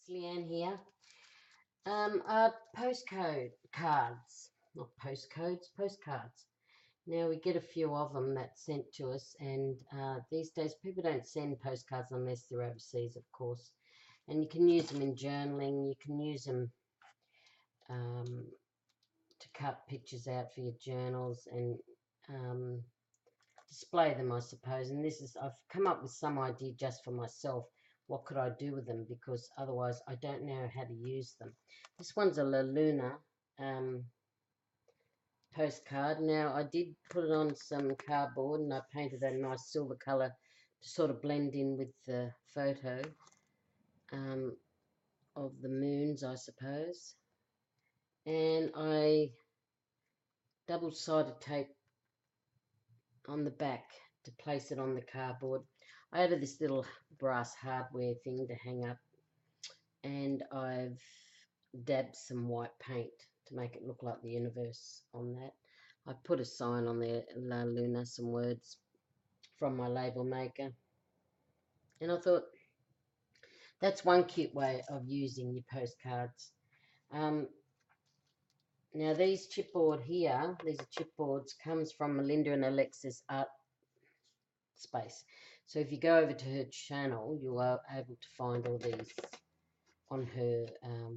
Leanne here. Postcards, not postcodes, postcards. Now we get a few of them that's sent to us, and these days people don't send postcards unless they're overseas, of course. And you can use them in journaling. You can use them um, to cut pictures out for your journals and um, display them, I suppose. And I've come up with some idea just for myself. What could I do with them? Because otherwise I don't know how to use them. This one's a La Luna postcard. Now I did put it on some cardboard and I painted a nice silver colour to sort of blend in with the photo um, of the moons, I suppose. And I double-sided tape on the back to place it on the cardboard. I added this little brass hardware thing to hang up, and I've dabbed some white paint to make it look like the universe on that. I put a sign on there, La Luna, some words from my label maker, and I thought that's one cute way of using your postcards. Now these chipboard here, these are chipboards, comes from Melinda and Alexis Art Space. So if you go over to her channel, you are able to find all these on her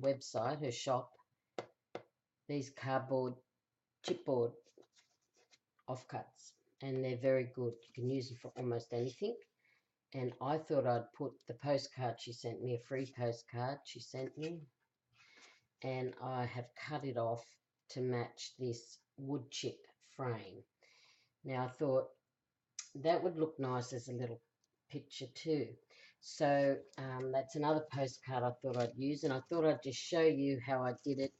website, her shop. These cardboard chipboard offcuts, and they're very good. You can use them for almost anything. And I thought I'd put the postcard she sent me, a free postcard she sent me, and I have cut it off to match this wood chip frame. Now I thought that would look nice as a little picture too. So that's another postcard I thought I'd use, and I thought I'd just show you how I did it.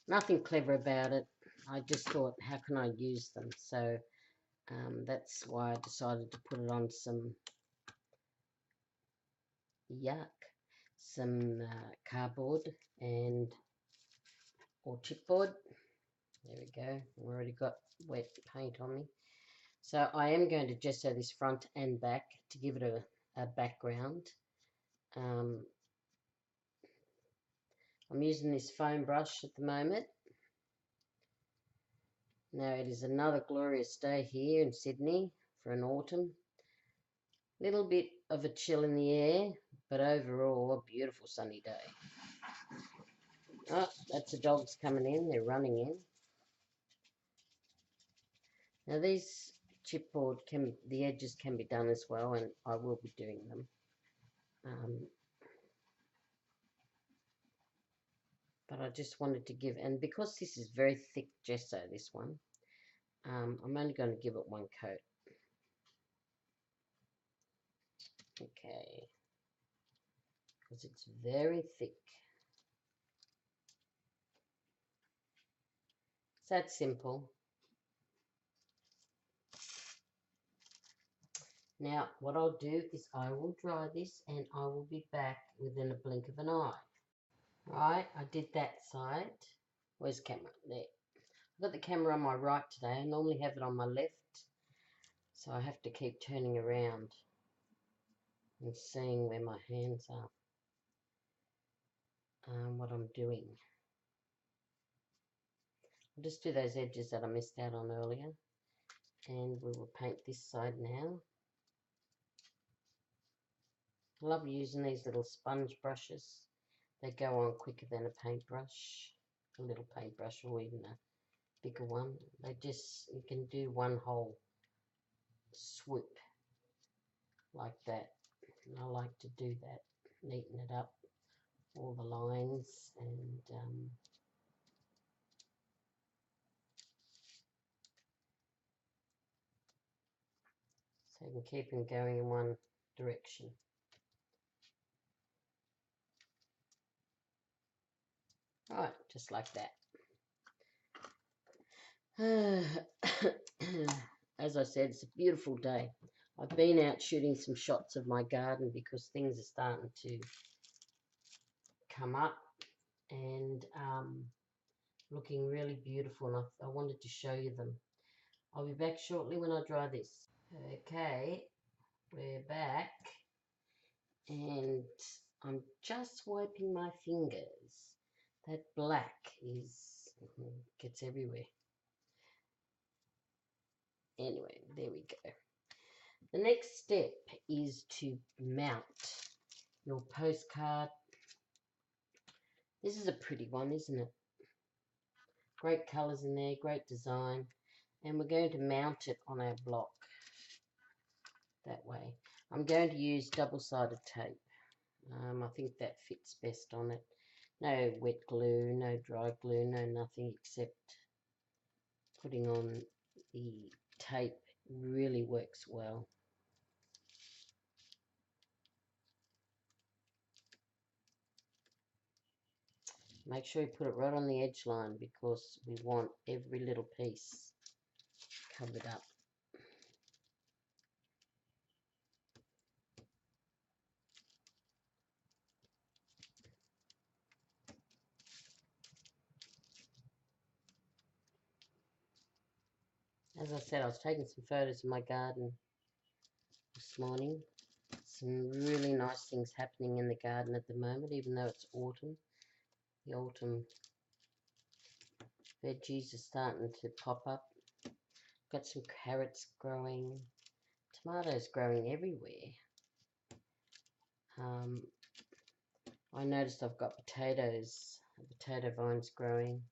Nothing clever about it. I just thought, how can I use them? So that's why I decided to put it on some cardboard or chipboard. There we go. I've already got wet paint on me. So I am going to gesso this front and back to give it a background. I'm using this foam brush at the moment. Now it is another glorious day here in Sydney for an autumn. Little bit of a chill in the air, but overall a beautiful sunny day. Oh, that's the dogs coming in. They're running in. Now these chipboard the edges can be done as well, and I will be doing them. But I just wanted to give, and because this is very thick gesso, this one, I'm only going to give it one coat. Okay, because it's very thick. It's that simple. Now, what I'll do is I will dry this and I will be back within a blink of an eye. Right, I did that side. Where's the camera? There. I've got the camera on my right today. I normally have it on my left. So I have to keep turning around and seeing where my hands are. What I'm doing. I'll just do those edges that I missed out on earlier. And we will paint this side now. I love using these little sponge brushes. They go on quicker than a paintbrush, a little paintbrush, or even a bigger one. You can do one whole swoop like that. And I like to do that, neaten it up, all the lines, and so you can keep them going in one direction. Right, just like that. As I said, it's a beautiful day. I've been out shooting some shots of my garden because things are starting to come up and looking really beautiful, and I wanted to show you them. I'll be back shortly when I dry this. Okay, we're back, And I'm just wiping my fingers. That black gets everywhere. Anyway, there we go. The next step is to mount your postcard. This is a pretty one, isn't it? Great colours in there, great design. And we're going to mount it on our block that way. I'm going to use double-sided tape. I think that fits best on it. No wet glue, no dry glue, no nothing except putting on the tape really works well. Make sure you put it right on the edge line because we want every little piece covered up. As I said, I was taking some photos of my garden this morning. Some really nice things happening in the garden at the moment, even though it's autumn. The autumn veggies are starting to pop up. Got some carrots growing, tomatoes growing everywhere. I noticed I've got potatoes, potato vines growing,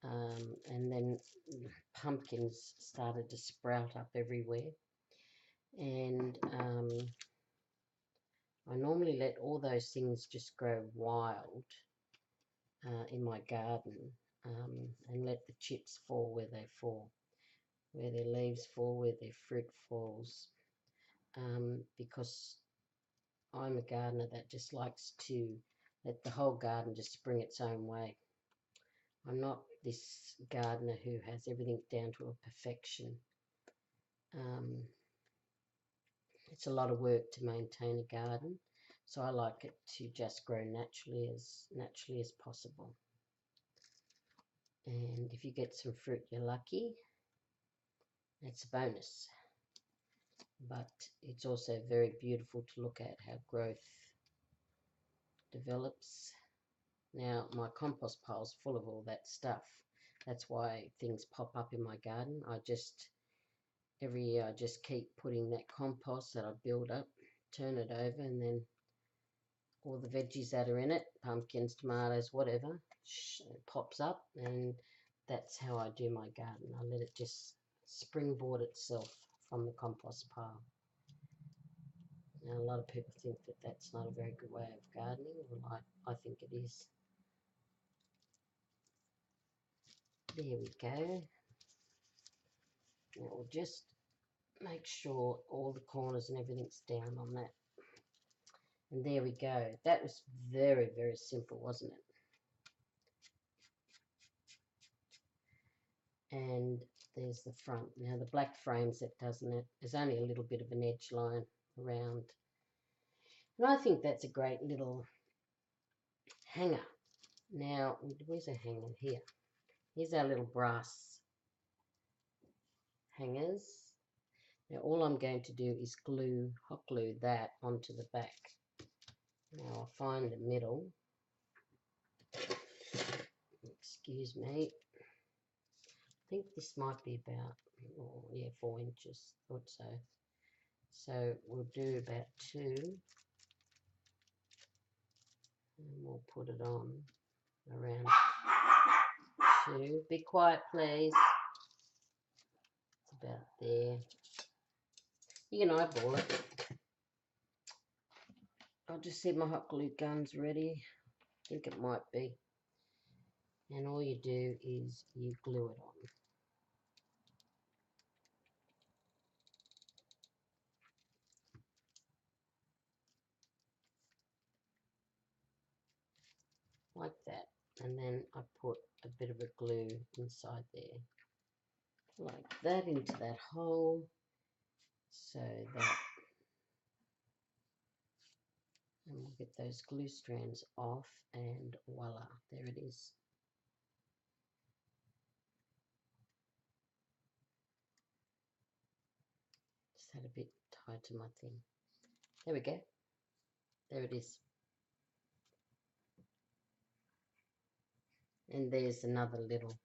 and then pumpkins started to sprout up everywhere. And I normally let all those things just grow wild in my garden and let the chips fall where they fall, where their leaves fall, where their fruit falls, because I'm a gardener that just likes to let the whole garden just spring its own way. I'm not this gardener who has everything down to a perfection. It's a lot of work to maintain a garden, so I like it to just grow naturally as possible. And if you get some fruit, you're lucky. It's a bonus. But it's also very beautiful to look at how growth develops. Now, my compost pile's full of all that stuff. That's why things pop up in my garden. Every year I just keep putting that compost that I build up, turn it over, and then all the veggies that are in it, pumpkins, tomatoes, whatever, it pops up, and that's how I do my garden. I let it just springboard itself from the compost pile. Now, a lot of people think that that's not a very good way of gardening. Well, I think it is. There we go. Now we'll just make sure all the corners and everything's down on that. And there we go. That was very, very simple, wasn't it? And there's the front. Now the black frames it, doesn't it? There's only a little bit of an edge line around. And I think that's a great little hanger. Now, where's a hanger? Here. Here's our little brass hangers. Now all I'm going to do is hot glue that onto the back. Now I'll find the middle. Excuse me. I think this might be about, 4 inches, thought so. So we'll do about 2. And we'll put it on around 2. Be quiet, please. It's about there. You can eyeball it. I'll just see if my hot glue gun's ready. I think it might be. And all you do is you glue it on. Like that. And then I put a bit of a glue inside there. Like that into that hole. So that. And we'll get those glue strands off and voila, there it is. Just had a bit tied to my thing. There we go. There it is. And there's another little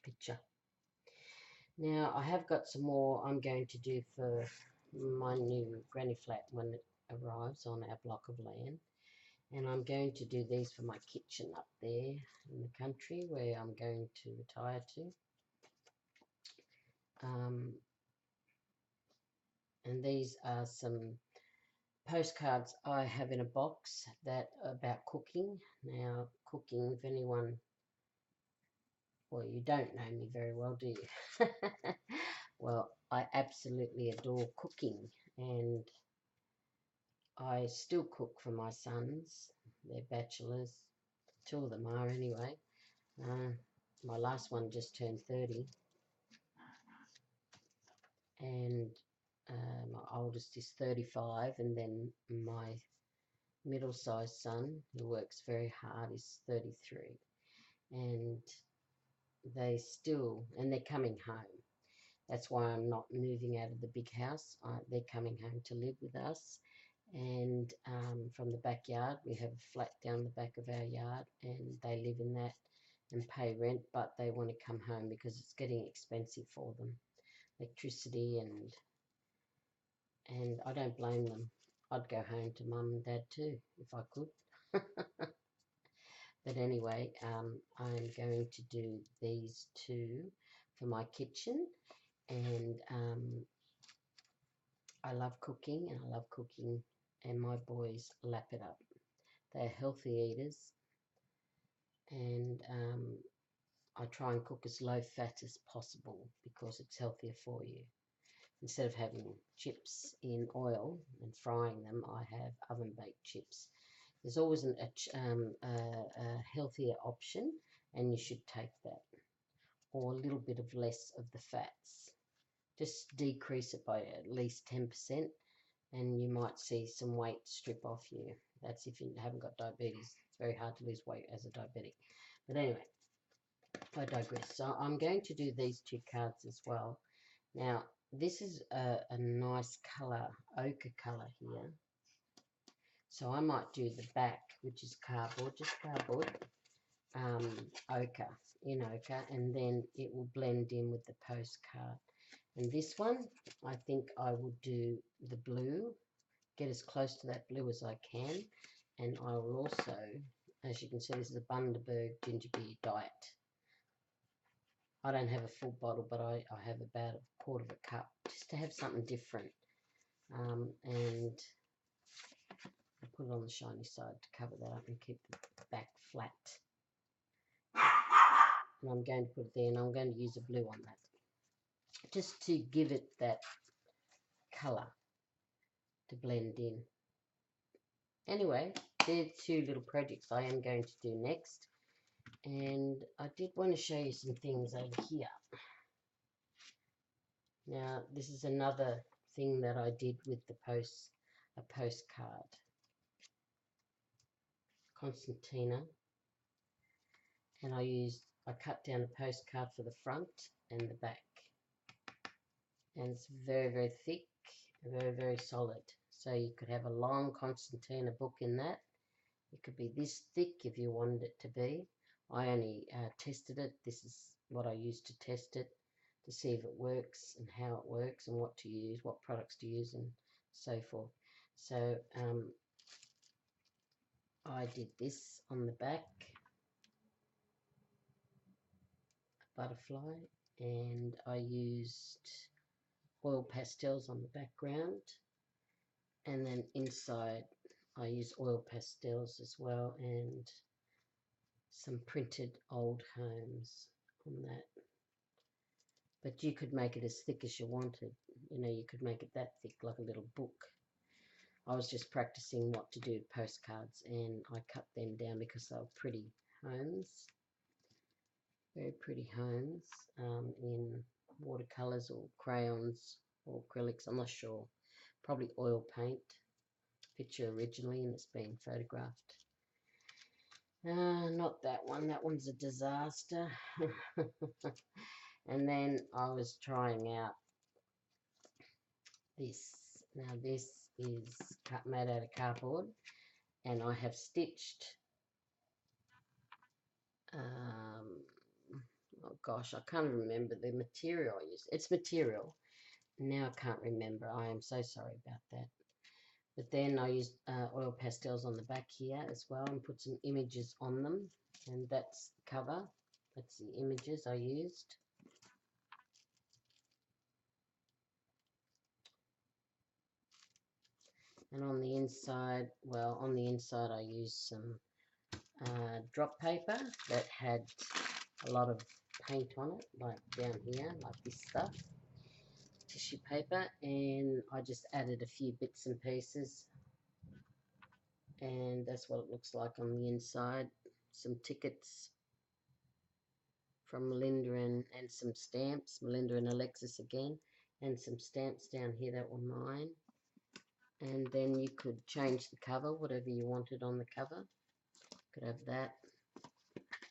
picture. Now, I have got some more I'm going to do for my new granny flat when it arrives on our block of land. And I'm going to do these for my kitchen up there in the country where I'm going to retire to. And these are some postcards I have in a box that about cooking. Now, cooking, if anyone, well, you don't know me very well, do you? Well, I absolutely adore cooking, and I still cook for my sons. They're bachelors. 2 of them are anyway. My last one just turned 30, and my oldest is 35, and then my middle-sized son, who works very hard, is 33. And they're coming home. That's why I'm not moving out of the big house. They're coming home to live with us. And from the backyard, we have a flat down the back of our yard, and they live in that and pay rent, but they want to come home because it's getting expensive for them, electricity, and I don't blame them. I'd go home to mum and dad too if I could. But anyway, I'm going to do these 2 for my kitchen, and I love cooking, and my boys lap it up. They're healthy eaters, and I try and cook as low fat as possible because it's healthier for you. Instead of having chips in oil and frying them, I have oven-baked chips. There's always a healthier option, and you should take that, or a little bit of less of the fats. Just decrease it by at least 10%, and you might see some weight strip off you. That's if you haven't got diabetes. It's very hard to lose weight as a diabetic. But anyway, I digress. So I'm going to do these 2 cards as well. Now, this is a nice colour, ochre colour here. So I might do the back, which is cardboard, just cardboard, ochre, in ochre, and then it will blend in with the postcard. And this one, I think I will do the blue, get as close to that blue as I can, and I will also, as you can see, this is a Bundaberg Ginger Beer Diet. I don't have a full bottle, but I have about 1/4 of a cup, just to have something different. And I put it on the shiny side to cover that up and keep the back flat. And I'm going to put it there, and I'm going to use a blue on that, just to give it that colour to blend in. Anyway, they're 2 little projects I am going to do next. And I did want to show you some things over here. Now, this is another thing that I did with a postcard. Concertina. And I cut down a postcard for the front and the back. And it's very, very thick, very, very solid. So you could have a long concertina book in that. It could be this thick if you wanted it to be. I only tested it. This is what I used to test it, to see if it works and how it works and what to use, what products to use, and so forth. So I did this on the back, a butterfly, and I used oil pastels on the background, and then inside I use oil pastels as well, and some printed old homes on that. But you could make it as thick as you wanted. You know, you could make it that thick, like a little book. I was just practicing what to do with postcards, and I cut them down because they were pretty homes. Very pretty homes in watercolours or crayons or acrylics, I'm not sure. Probably oil paint. Picture originally, and it's been photographed. Not that one. That one's a disaster. And then I was trying out this. Now this is made out of cardboard, and I have stitched, oh gosh, I can't remember the material I used. It's material. Now I can't remember. I am so sorry about that. But then I used oil pastels on the back here as well and put some images on them. And that's the cover. That's the images I used. And on the inside, well, on the inside I used some drop paper that had a lot of paint on it, like down here, like this stuff, tissue paper, and I just added a few bits and pieces, and that's what it looks like on the inside. Some tickets from Melinda and some stamps, Melinda and Alexis again, and some stamps down here that were mine. And then you could change the cover, whatever you wanted on the cover. Could have that,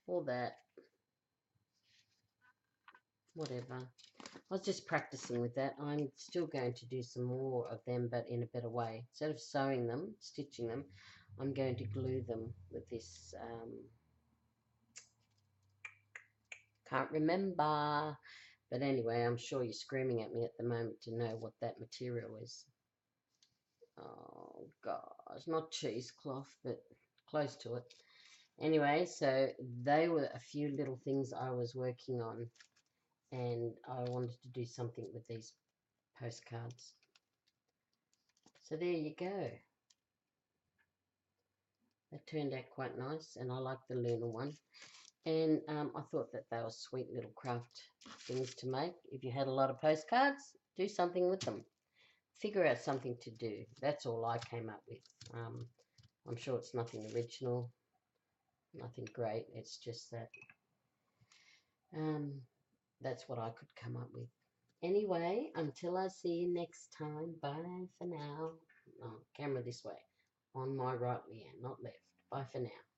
or that, whatever. I was just practicing with that. I'm still going to do some more of them, but in a better way. Instead of sewing them, stitching them, I'm going to glue them with this, can't remember. But anyway, I'm sure you're screaming at me at the moment to know what that material is. Oh, gosh, not cheesecloth, but close to it. Anyway, so they were a few little things I was working on, and I wanted to do something with these postcards. So there you go. That turned out quite nice, and I like the lunar one. And I thought that they were sweet little craft things to make. If you had a lot of postcards, do something with them. Figure out something to do. That's all I came up with. I'm sure it's nothing original, nothing great. It's just that that's what I could come up with. Anyway, until I see you next time, bye for now. Oh, camera this way. On my right, Leanne, not left. Bye for now.